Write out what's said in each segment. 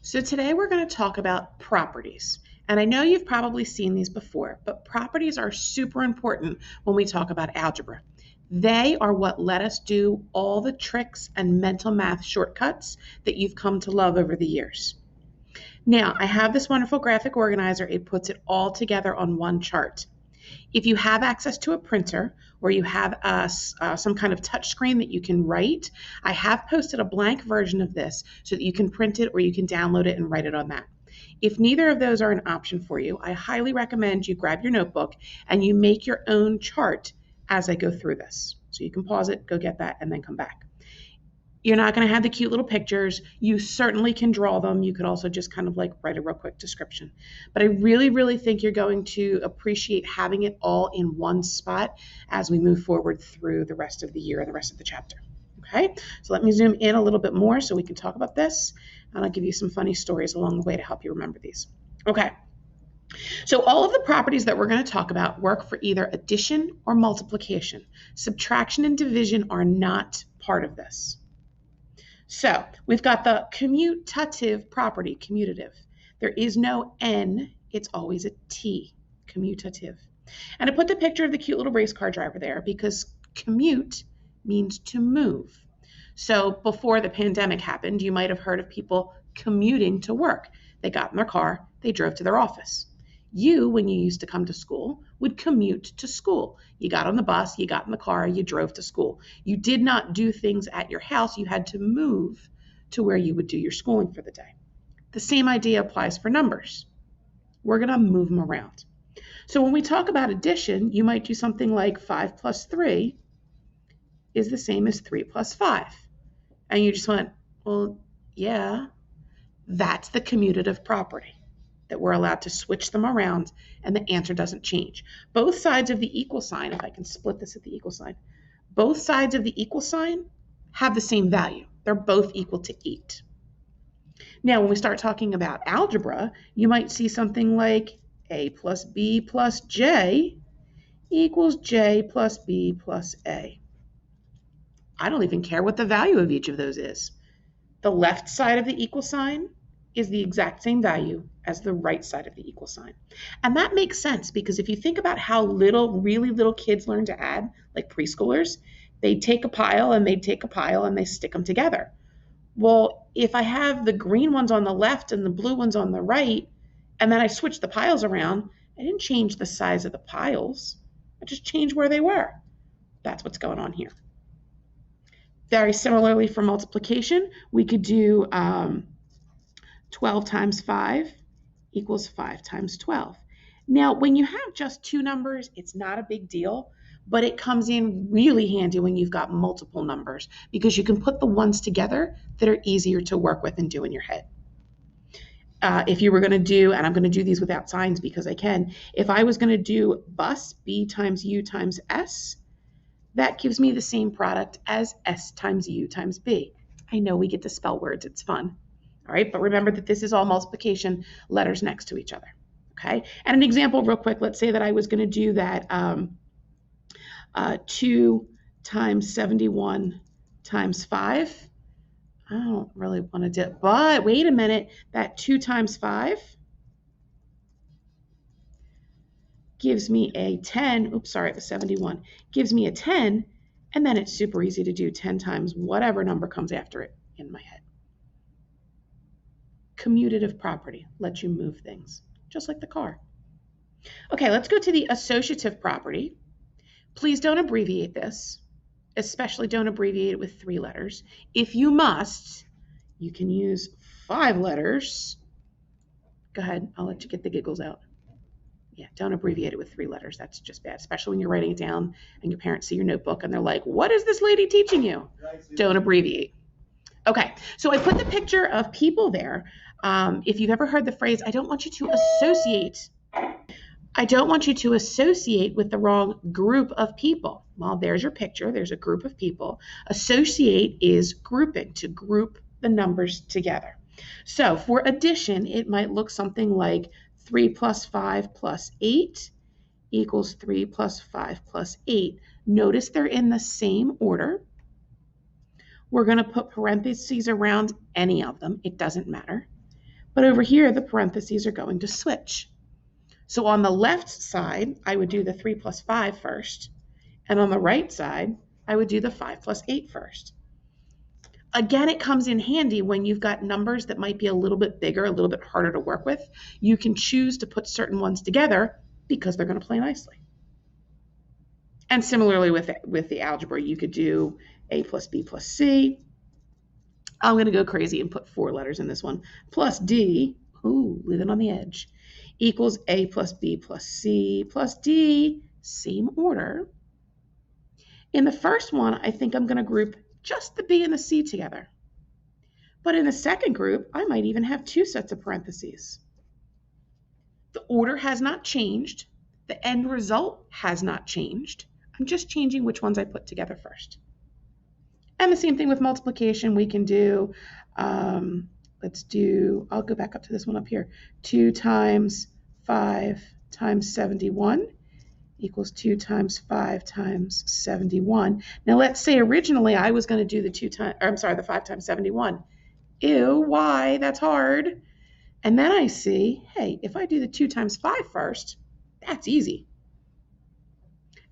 So today we're going to talk about properties. And I know you've probably seen these before, but properties are super important when we talk about algebra. They are what let us do all the tricks and mental math shortcuts that you've come to love over the years. Now, I have this wonderful graphic organizer. It puts it all together on one chart. If you have access to a printer or you have some kind of touch screen that you can write, I have posted a blank version of this so that you can print it or you can download it and write it on that. If neither of those are an option for you, I highly recommend you grab your notebook and you make your own chart as I go through this. So you can pause it, go get that, and then come back. You're not going to have the cute little pictures. You certainly can draw them. You could also just kind of like write a real quick description. But I really, really think you're going to appreciate having it all in one spot as we move forward through the rest of the year and the rest of the chapter. Okay, so let me zoom in a little bit more so we can talk about this. And I'll give you some funny stories along the way to help you remember these. Okay, so all of the properties that we're going to talk about work for either addition or multiplication. Subtraction and division are not part of this. So we've got the commutative property, commutative. There is no N, it's always a T, commutative. And I put the picture of the cute little race car driver there because commute means to move. So before the pandemic happened, you might have heard of people commuting to work. They got in their car, they drove to their office. You, when you used to come to school, would commute to school. You got on the bus, you got in the car, you drove to school. You did not do things at your house. You had to move to where you would do your schooling for the day. The same idea applies for numbers. We're going to move them around. So when we talk about addition, you might do something like 5 plus 3 is the same as 3 plus 5. And you just went, well, yeah, that's the commutative property, that we're allowed to switch them around and the answer doesn't change. Both sides of the equal sign, if I can split this at the equal sign, both sides of the equal sign have the same value. They're both equal to 8. Now, when we start talking about algebra, you might see something like a plus b plus j equals j plus b plus a. I don't even care what the value of each of those is. The left side of the equal sign is the exact same value as the right side of the equal sign. And that makes sense because if you think about how really little kids learn to add, like preschoolers, they take a pile and they take a pile and they stick them together. Well, if I have the green ones on the left and the blue ones on the right, and then I switch the piles around, I didn't change the size of the piles. I just changed where they were. That's what's going on here. Very similarly for multiplication, we could do 12 times 5 equals 5 times 12. Now, when you have just two numbers, it's not a big deal, but it comes in really handy when you've got multiple numbers because you can put the ones together that are easier to work with and do in your head. If you were going to do, and I'm going to do these without signs because I can, if I was going to do bus, B times U times S, that gives me the same product as S times U times B. I know we get to spell words, it's fun. All right, but remember that this is all multiplication, letters next to each other. Okay, and an example real quick, let's say that I was going to do that 2 times 71 times 5. I don't really want to do it, but wait a minute, that 2 times 5 gives me a 10. Oops, sorry, it was 71. Gives me a 10, and then it's super easy to do 10 times whatever number comes after it in my head. Commutative property lets you move things, just like the car. Okay, let's go to the associative property. Please don't abbreviate this, especially don't abbreviate it with 3 letters. If you must, you can use 5 letters. Go ahead, I'll let you get the giggles out. Yeah, don't abbreviate it with 3 letters. That's just bad, especially when you're writing it down and your parents see your notebook and they're like, what is this lady teaching you? Don't abbreviate. Okay, so I put the picture of people there. If you've ever heard the phrase, I don't want you to associate with the wrong group of people. Well, there's your picture. There's a group of people. Associate is grouping, to group the numbers together. So for addition, it might look something like 3 plus 5 plus 8 equals 3 plus 5 plus 8. Notice they're in the same order. We're going to put parentheses around any of them. It doesn't matter. But over here, the parentheses are going to switch. So on the left side, I would do the 3 plus 5 first. And on the right side, I would do the 5 plus 8 first. Again, it comes in handy when you've got numbers that might be a little bit bigger, a little bit harder to work with. You can choose to put certain ones together because they're going to play nicely. And similarly with the algebra, you could do a plus b plus c. I'm going to go crazy and put 4 letters in this one. Plus d, ooh, living on the edge, equals a plus b plus c plus d, same order. In the first one, I think I'm going to group just the b and the c together. But in the second group, I might even have 2 sets of parentheses. The order has not changed. The end result has not changed. I'm just changing which ones I put together first. And the same thing with multiplication. We can do, I'll go back up to this one up here. 2 times 5 times 71 equals 2 times 5 times 71. Now let's say originally I was going to do the 5 times 71. Ew, why? That's hard. And then I see, hey, if I do the 2 times 5 first, that's easy.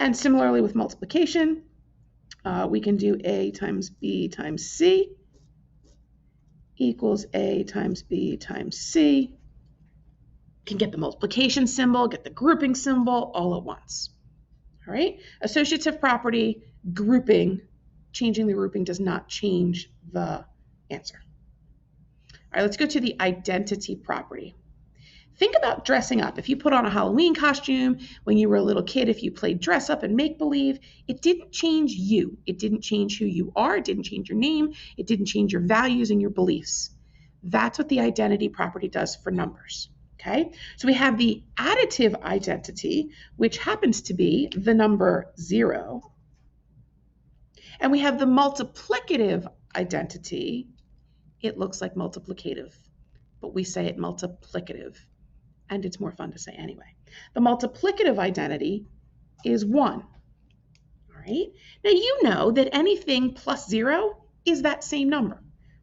And similarly with multiplication, we can do a times b times c equals a times b times c. You can get the multiplication symbol, get the grouping symbol all at once. All right? Associative property, grouping, changing the grouping does not change the answer. All right, let's go to the identity property. Think about dressing up. If you put on a Halloween costume when you were a little kid, if you played dress up and make believe, it didn't change you. It didn't change who you are. It didn't change your name. It didn't change your values and your beliefs. That's what the identity property does for numbers. Okay, so we have the additive identity, which happens to be the number 0. And we have the multiplicative identity. It looks like multiplicative, but we say it multiplicative. And it's more fun to say anyway. The multiplicative identity is 1. All right. Now you know that anything plus 0 is that same number,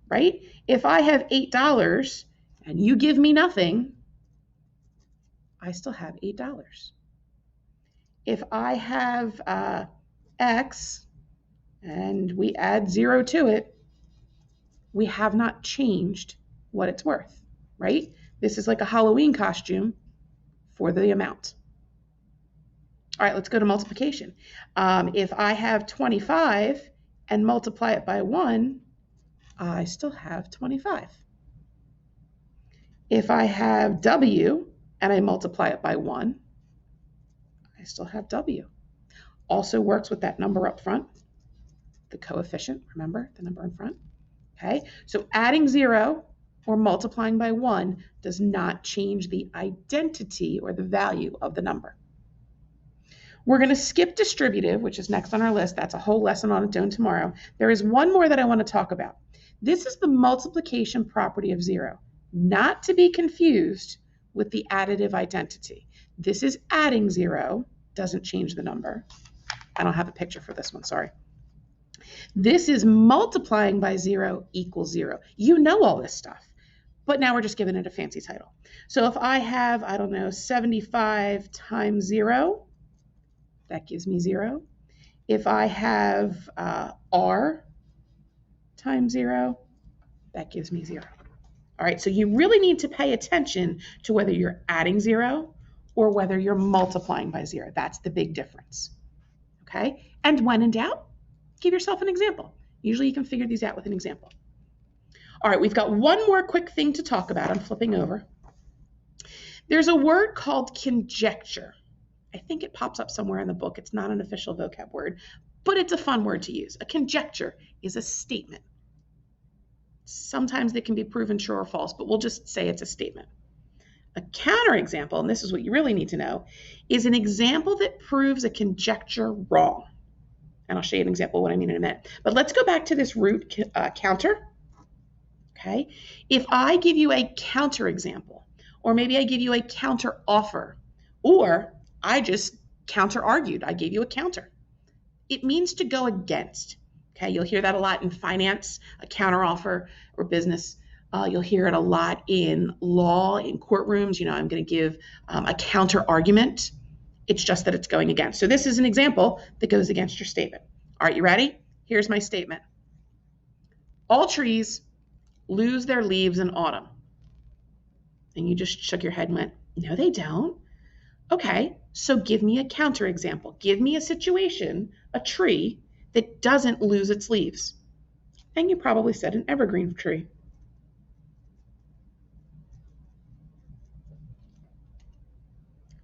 right? If I have $8 and you give me nothing, I still have $8. If I have X and we add 0 to it, we have not changed what it's worth, right? This is like a Halloween costume for the amount. All right, let's go to multiplication. If I have 25 and multiply it by 1, I still have 25. If I have W and I multiply it by 1, I still have W. Also works with that number up front, the coefficient, remember, the number in front. Okay, so adding 0 or multiplying by 1 does not change the identity or the value of the number. We're going to skip distributive, which is next on our list. That's a whole lesson on its own tomorrow. There is one more that I want to talk about. This is the multiplication property of 0, not to be confused with the additive identity. This is adding 0, doesn't change the number. I don't have a picture for this one, sorry. This is multiplying by 0 equals 0. You know all this stuff. But now we're just giving it a fancy title. So if I have, 75 times 0, that gives me 0. If I have R times 0, that gives me 0. All right, so you really need to pay attention to whether you're adding 0 or whether you're multiplying by 0. That's the big difference. Okay, and when in doubt, give yourself an example. Usually you can figure these out with an example. All right, we've got one more quick thing to talk about. I'm flipping over. There's a word called conjecture. I think it pops up somewhere in the book. It's not an official vocab word, but it's a fun word to use. A conjecture is a statement. Sometimes they can be proven true or false, but we'll just say it's a statement. A counterexample, and this is what you really need to know, is an example that proves a conjecture wrong. And I'll show you an example of what I mean in a minute. But let's go back to this root counter. Okay, if I give you a counterexample, or maybe I give you a counter offer, or I just counter argued, I gave you a counter. It means to go against. Okay, you'll hear that a lot in finance, a counter offer, or business. You'll hear it a lot in law, in courtrooms. I'm going to give a counter argument. It's just that it's going against. So this is an example that goes against your statement. All right, you ready? Here's my statement. All trees lose their leaves in autumn. And you just shook your head and went, no, they don't. Okay, so give me a counterexample. Give me a situation, a tree, that doesn't lose its leaves. And you probably said an evergreen tree.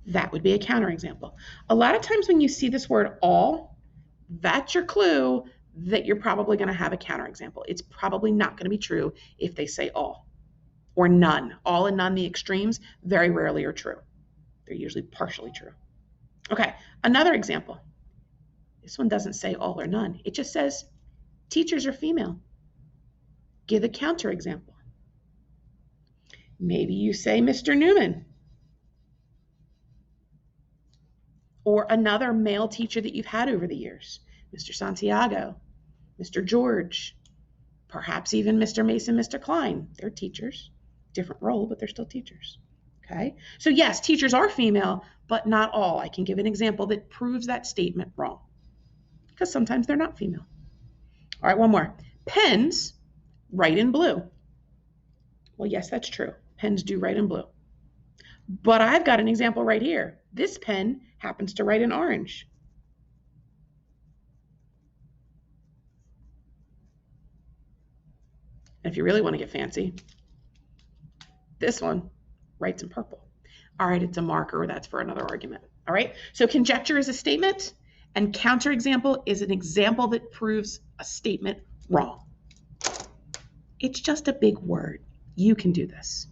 That would be a counterexample. A lot of times when you see this word all, that's your clue that you're probably going to have a counterexample. It's probably not going to be true if they say all or none. All and none, the extremes, very rarely are true. They're usually partially true. Okay, another example. This one doesn't say all or none. It just says teachers are female. Give a counterexample. Maybe you say Mr. Newman or another male teacher that you've had over the years, Mr. Santiago, Mr. George, perhaps even Mr. Mason, Mr. Klein. They're teachers, different role, but they're still teachers. Okay, so yes, teachers are female, but not all. I can give an example that proves that statement wrong because sometimes they're not female. All right, one more. Pens write in blue. Well, yes, that's true. Pens do write in blue. But I've got an example right here. This pen happens to write in orange. And if you really want to get fancy, this one writes in purple. All right, it's a marker. That's for another argument. All right, so conjecture is a statement, and counterexample is an example that proves a statement wrong. It's just a big word. You can do this.